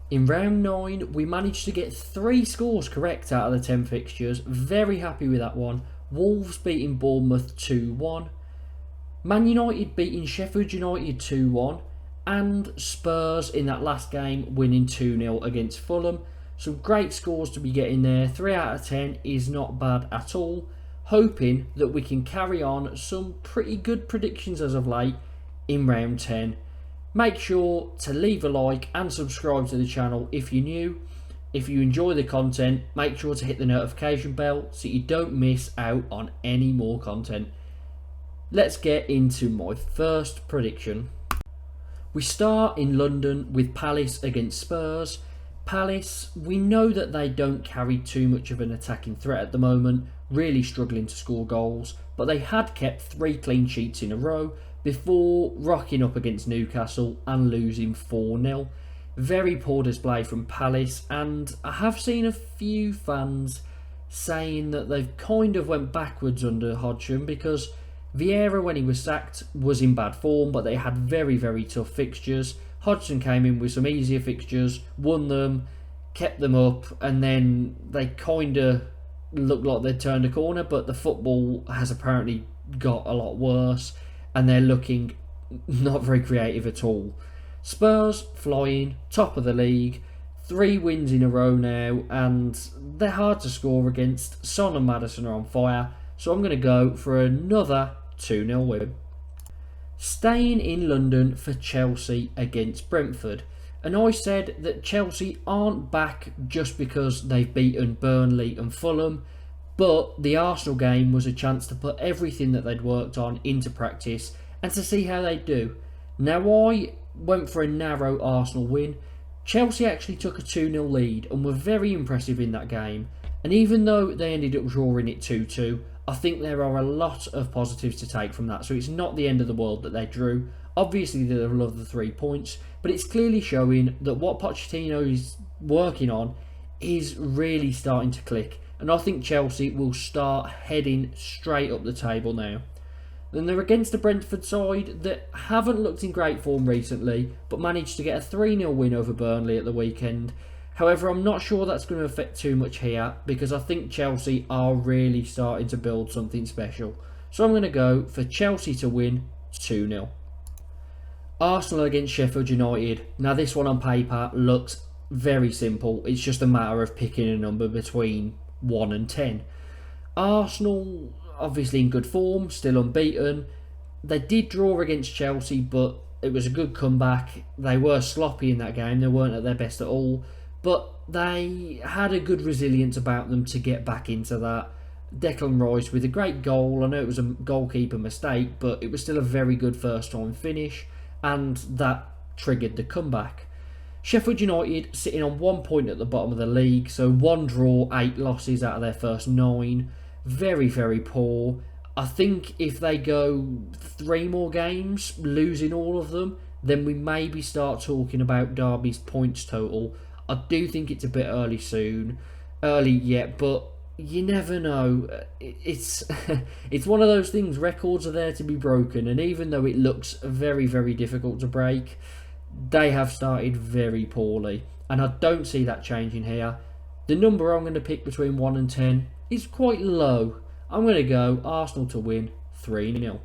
In round 9, we managed to get 3 scores correct out of the 10 fixtures. Very happy with that one. Wolves beating Bournemouth 2-1. Man United beating Sheffield United 2-1. And Spurs in that last game winning 2-0 against Fulham. Some great scores to be getting there. 3 out of 10 is not bad at all. Hoping that we can carry on some pretty good predictions as of late in round 10. Make sure to leave a like and subscribe to the channel if you're new. If you enjoy the content, make sure to hit the notification bell so you don't miss out on any more content. Let's get into my first prediction. We start in London with Palace against Spurs. Palace, we know that they don't carry too much of an attacking threat at the moment, really struggling to score goals, but they had kept 3 clean sheets in a row before rocking up against Newcastle and losing 4-0. Very poor display from Palace, and I have seen a few fans saying that they've kind of went backwards under Hodgson because Vieira, when he was sacked, was in bad form, but they had very tough fixtures. Hodgson came in with some easier fixtures, won them, kept them up, and then they kind of looked like they'd turned a corner, but the football has apparently got a lot worse, and they're looking not very creative at all. Spurs flying, top of the league, 3 wins in a row now, and they're hard to score against. Son and Maddison are on fire, so I'm going to go for another 2-0 win. Staying in London for Chelsea against Brentford. And I said that Chelsea aren't back just because they've beaten Burnley and Fulham, but the Arsenal game was a chance to put everything that they'd worked on into practice and to see how they do. Now I went for a narrow Arsenal win. Chelsea actually took a 2-0 lead and were very impressive in that game. And even though they ended up drawing it 2-2, I think there are a lot of positives to take from that. So it's not the end of the world that they drew. Obviously they love the 3 points, but it's clearly showing that what Pochettino is working on is really starting to click. And I think Chelsea will start heading straight up the table now. Then they're against the Brentford side that haven't looked in great form recently, but managed to get a 3-0 win over Burnley at the weekend. However, I'm not sure that's going to affect too much here because I think Chelsea are really starting to build something special. So I'm going to go for Chelsea to win 2-0. Arsenal against Sheffield United. Now this one on paper looks very simple. It's just a matter of picking a number between 1 and 10. Arsenal obviously in good form, still unbeaten. They did draw against Chelsea, but it was a good comeback. They were sloppy in that game. They weren't at their best at all. But they had a good resilience about them to get back into that. Declan Rice with a great goal. I know it was a goalkeeper mistake, but it was still a very good first time finish, and that triggered the comeback. Sheffield United sitting on 1 point at the bottom of the league, so 1 draw, 8 losses out of their first 9. Very poor. I think if they go 3 more games, losing all of them, then we maybe start talking about Derby's points total. I do think it's a bit early yet, but you never know. It's it's one of those things. Records are there to be broken, and even though it looks very difficult to break, they have started very poorly, and I don't see that changing here. The number I'm going to pick between 1 and 10 is quite low. I'm going to go Arsenal to win 3-0.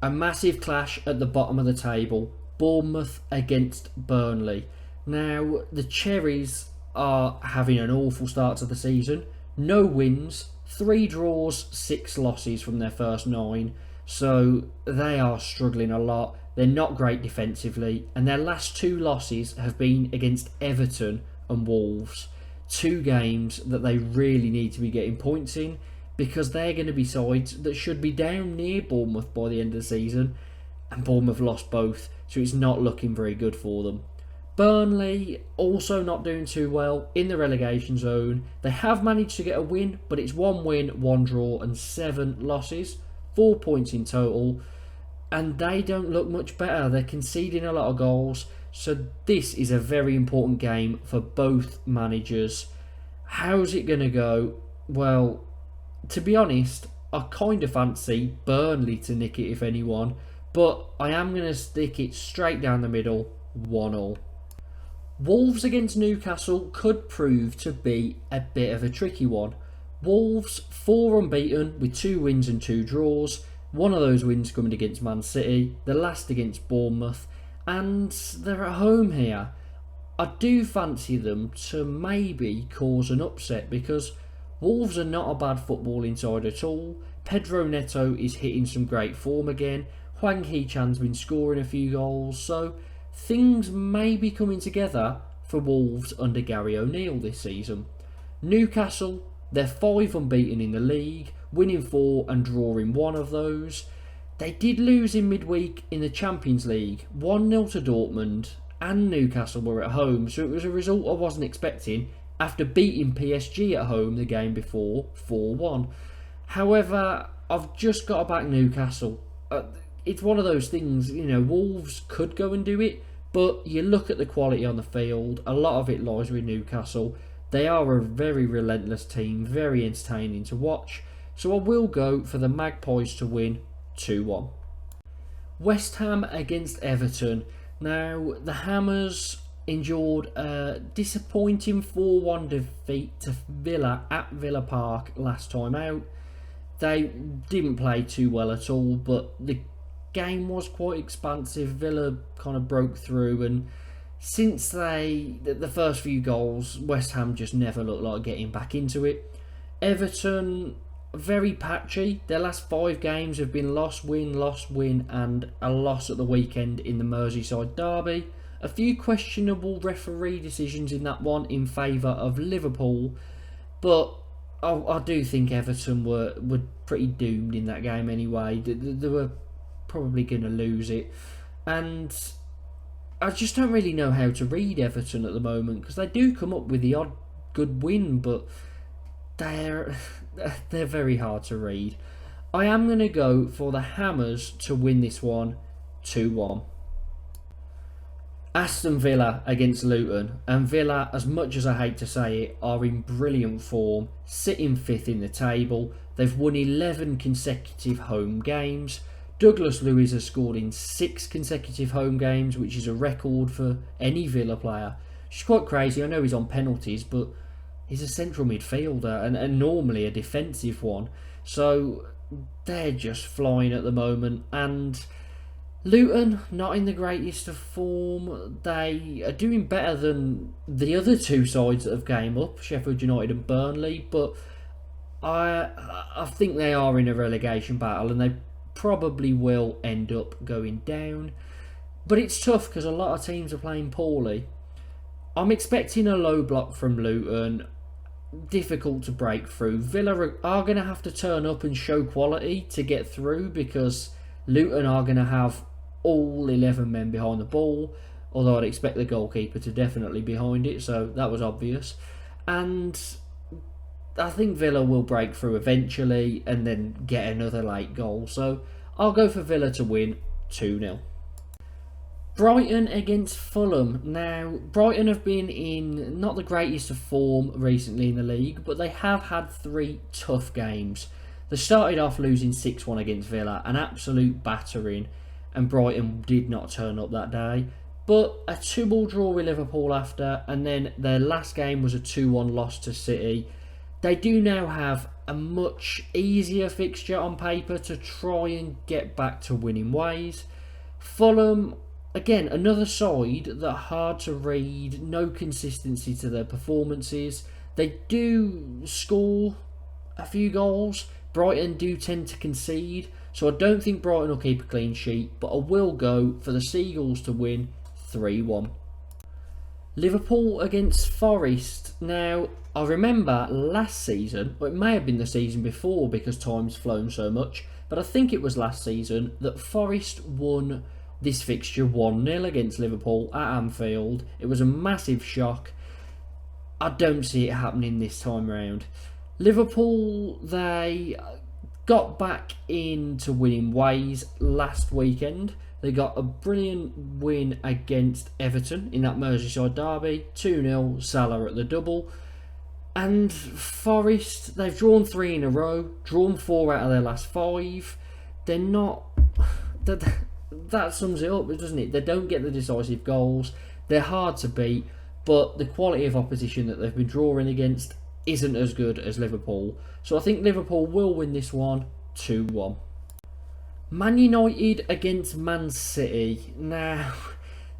A massive clash at the bottom of the table. Bournemouth against Burnley. Now, the Cherries are having an awful start to the season. No wins, 3 draws, 6 losses from their first 9. So they are struggling a lot. They're not great defensively. And their last 2 losses have been against Everton and Wolves. 2 games that they really need to be getting points in, because they're going to be sides that should be down near Bournemouth by the end of the season. And Bournemouth lost both, so it's not looking very good for them. Burnley also not doing too well in the relegation zone. They have managed to get a win, but it's 1 win, 1 draw and 7 losses. 4 points in total. And they don't look much better. They're conceding a lot of goals. So this is a very important game for both managers. How's it going to go? Well, to be honest, I kind of fancy Burnley to nick it if anyone. But I am going to stick it straight down the middle, 1-1. Wolves against Newcastle could prove to be a bit of a tricky one. Wolves 4 unbeaten with 2 wins and 2 draws. One of those wins coming against Man City, the last against Bournemouth, and they're at home here. I do fancy them to maybe cause an upset because Wolves are not a bad footballing side at all. Pedro Neto is hitting some great form again. Hwang Hee-chan's been scoring a few goals, so things may be coming together for Wolves under Gary O'Neill this season. Newcastle, they're 5 unbeaten in the league, winning 4 and drawing 1 of those. They did lose in midweek in the Champions League, 1-0 to Dortmund, and Newcastle were at home, so it was a result I wasn't expecting after beating PSG at home the game before 4-1. However, I've just got to back Newcastle. It's one of those things, Wolves could go and do it, but you look at the quality on the field, a lot of it lies with Newcastle. They are a very relentless team, very entertaining to watch, so I will go for the Magpies to win 2-1. West Ham against Everton. Now, the Hammers endured a disappointing 4-1 defeat to Villa at Villa Park last time out. They didn't play too well at all, but the game was quite expansive. Villa kind of broke through, and since the first few goals, West Ham just never looked like getting back into it. Everton, very patchy. Their last 5 games have been loss, win, and a loss at the weekend in the Merseyside derby. A few questionable referee decisions in that one in favour of Liverpool, but I do think Everton were pretty doomed in that game anyway. They were probably going to lose it, and I just don't really know how to read Everton at the moment because they do come up with the odd good win, but they're very hard to read. I am going to go for the Hammers to win this one 2-1. Aston Villa against Luton, and Villa, as much as I hate to say it, are in brilliant form, sitting 5th in the table. They've won 11 consecutive home games. Douglas Luiz has scored in 6 consecutive home games, which is a record for any Villa player. Which is quite crazy. I know he's on penalties, but he's a central midfielder and normally a defensive one. So they're just flying at the moment, and Luton, not in the greatest of form. They are doing better than the other 2 sides that have came up, Sheffield United and Burnley, but I think they are in a relegation battle and they probably will end up going down. But it's tough because a lot of teams are playing poorly. I'm expecting a low block from Luton, difficult to break through. Villa are going to have to turn up and show quality to get through because Luton are going to have all 11 men behind the ball, although I'd expect the goalkeeper to definitely be behind it, so that was obvious. And I think Villa will break through eventually and then get another late goal, so I'll go for Villa to win 2-0. Brighton against Fulham. Now, Brighton have been in not the greatest of form recently in the league, but they have had 3 tough games. They started off losing 6-1 against Villa, an absolute battering, and Brighton did not turn up that day. But a 2-2 draw with Liverpool after, and then their last game was a 2-1 loss to City. They do now have a much easier fixture on paper to try and get back to winning ways. Fulham, again, another side that are hard to read, no consistency to their performances. They do score a few goals. Brighton do tend to concede, so I don't think Brighton will keep a clean sheet, but I will go for the Seagulls to win 3-1. Liverpool against Forest. Now, I remember last season, or it may have been the season before because time's flown so much, but I think it was last season that Forest won this fixture 1-0 against Liverpool at Anfield. It was a massive shock. I don't see it happening this time round. Liverpool, they got back into winning ways last weekend. They got a brilliant win against Everton in that Merseyside derby, 2-0, Salah at the double. And Forest, they've drawn 3 in a row, drawn 4 out of their last 5. They're not... That sums it up, doesn't it? They don't get the decisive goals. They're hard to beat. but the quality of opposition that they've been drawing against isn't as good as Liverpool. So I think Liverpool will win this one 2-1. Man United against Man City. Now,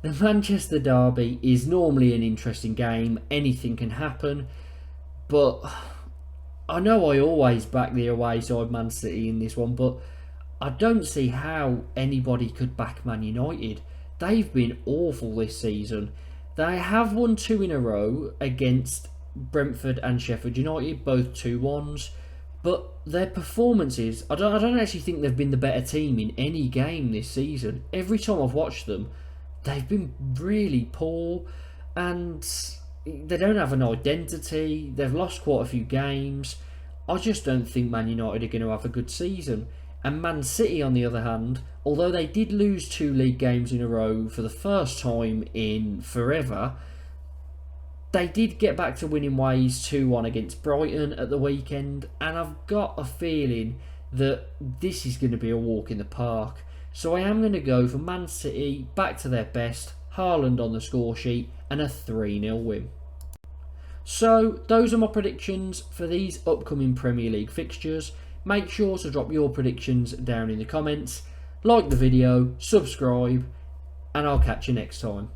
the Manchester derby is normally an interesting game. Anything can happen. But I know I always back the away side Man City in this one, but I don't see how anybody could back Man United. They've been awful this season. They have won 2 in a row against Brentford and Sheffield United, both 2-1s. But their performances, I don't actually think they've been the better team in any game this season. Every time I've watched them, they've been really poor, and they don't have an identity. They've lost quite a few games. I just don't think Man United are going to have a good season. And Man City, on the other hand, although they did lose 2 league games in a row for the first time in forever, they did get back to winning ways 2-1 against Brighton at the weekend, and I've got a feeling that this is going to be a walk in the park. So I am going to go for Man City back to their best, Haaland on the score sheet, and a 3-0 win. So those are my predictions for these upcoming Premier League fixtures. Make sure to drop your predictions down in the comments, like the video, subscribe, and I'll catch you next time.